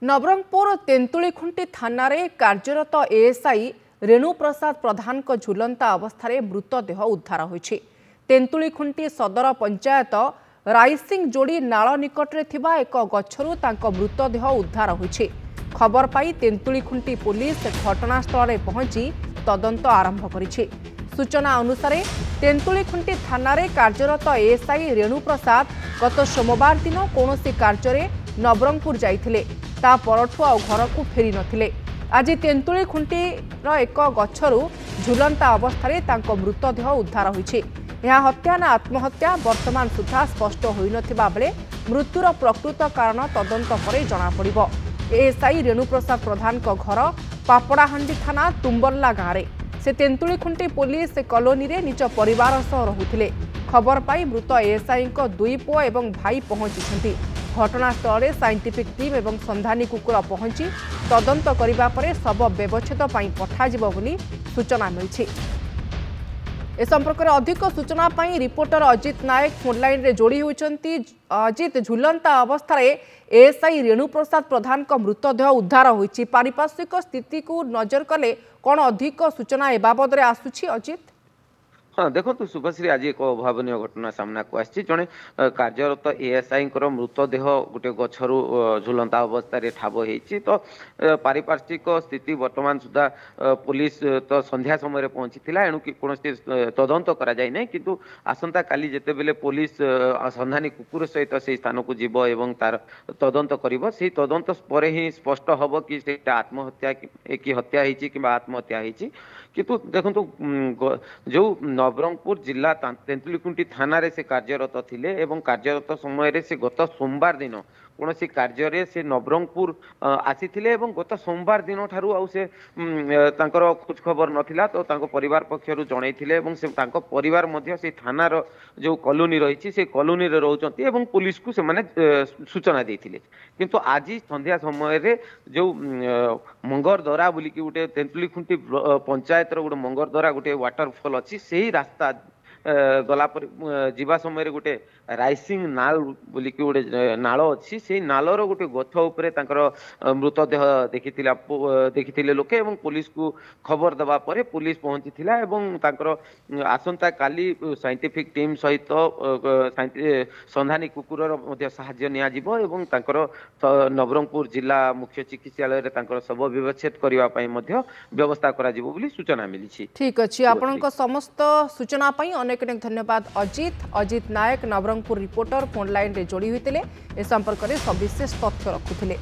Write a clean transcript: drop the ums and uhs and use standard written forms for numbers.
नवरंगपुर तेंतुलीखुंटी थाना रे कार्यरत एएसआई रेणु प्रसाद प्रधान को झुलंता अवस्था मृतदेह उद्धार होइछि। तेंतुलीखुंटी सदर पंचायत राइसिंग जोड़ी नाल निकटरे थिबा एक गछरु तांको मृतदेह उद्धार होइछि। खबर पाई तेंतुलीखुंटी पुलिस घटनास्थल में पहुंची तदंत आरंभ करिछि। सूचना अनुसार तेंतुलीखुंटी थाना रे कार्यरत एएसआई रेणु प्रसाद गत सोमवार दिन कौनसी कार्य नवरंगपुर जाइथिले ता परठु आ घर को फेरी नथिले। आज तेंतुलीखुंटी एक गछरु झुलंता अवस्था तांको मृतदेह उद्धार होइछि। यह हत्या ना आत्महत्या वर्तमान सुधा स्पष्ट होई नथिबा बेले मृत्युर प्रकृत कारण तदंत परे जणा पड़िबो। एएसआई रेणु प्रसाद प्रधान को घर पापड़ाहांडी थाना तुम्बल्ला गाँव में से तेंतुलीखुंटी पुलिस कॉलोनी रे निज परिवार सह रहुथिले। खबर पाई मृत एएसआई को दुई पुओ एवं भाई पहुंची। घटनास्थल में साइंटिफिक टीम एवं संधानी कुकुर पहुंची तदंत करिबा परे शव व्यवच्छेद पई पठाजिबो बोली सूचना मिली। ए संपर्क में अधिक सूचना पाई रिपोर्टर अजित नायक फोनलाइन रे जोड़ी होइचंती। अजित, झुलंता अवस्था एएसआई रेणु प्रसाद प्रधान को मृतदेह उद्धार होइछि। पारिपार्श्विक स्थिति को नजर कले कौन अधिक सूचना ए बाबद आसुछि अजित? हाँ देखो शुभश्री, आज एक अभावन घटना सामना को आसी। जड़े कार्यरत एएसआई मृतदेह गोटे गछरु झुलंता अवस्था ठाब होती। तो पारिपार्श्विक स्थिति वर्तमान सुधा पुलिस तो संध्या समय पहुंची एणु कौन तदंत करा जाय नै, किंतु आसंता काली जेतेबेले पुलिस संधानी कुकुर सहित से स्थान को जीव एवं तार तदंत करिवो। से तदंत पर ही स्पष्ट हबो कि सेटा आत्महत्या कि हत्या होईची कि आत्महत्या होईची। किंतु देखंतु जो नवरंगपुर जिला तेंतुलीखुंटी थाना रे से कार्यरत थिले एवं कार्यरत समय रे से गत सोमवार दिन कौन सी कार्य से नवरंगपुर आसीथिले एवं गत सोमवार दिन ठारू आउ से तांकर खोज खबर नथिला। तो तांको परिवार पक्षरु जणैथिले एवं से तांको परिवार मध्य से थानार जो कॉलोनी रही से कॉलोनी रे रहउचंती एवं पुलिस को से माने सूचना देथिले। किंतु आज संध्या समय रे जो मंगरदरा बोली कि गोटे तेंतुलीखुंटी पंचायत रो गोटे मंगरदरा गोटे वाटरफॉल अच्छी से रास्ता गला पर जीवा समय गोटे राइसिंग नाल बोली कि गोटे नाल अच्छी से नालर गोटे गछ उपरे तांकर मृतदेह देखिथिले लोके एवं पुलिस को खबर दबा परे पुलिस पहुंची थिला एवं तांकर आसंता काली साइंटिफिक टीम सहित संधानी कुकुरर मध्ये सहाय्य निया जिवो एवं तांकर नवरंगपुर जिला मुख्य चिकित्सालय रे तांकर शव व्यवच्छेद करिवा पई मध्ये व्यवस्था करा जिवो बोली सूचना मिली। ठीक अछि, आपनक समस्त सूचना पई अनेक अनेक धन्यवाद अजित नायक नवरंगपुर रिपोर्टर फोन लाइन रे जोड़ी होते ए संपर्क में सविशेष तथ्य रखुले।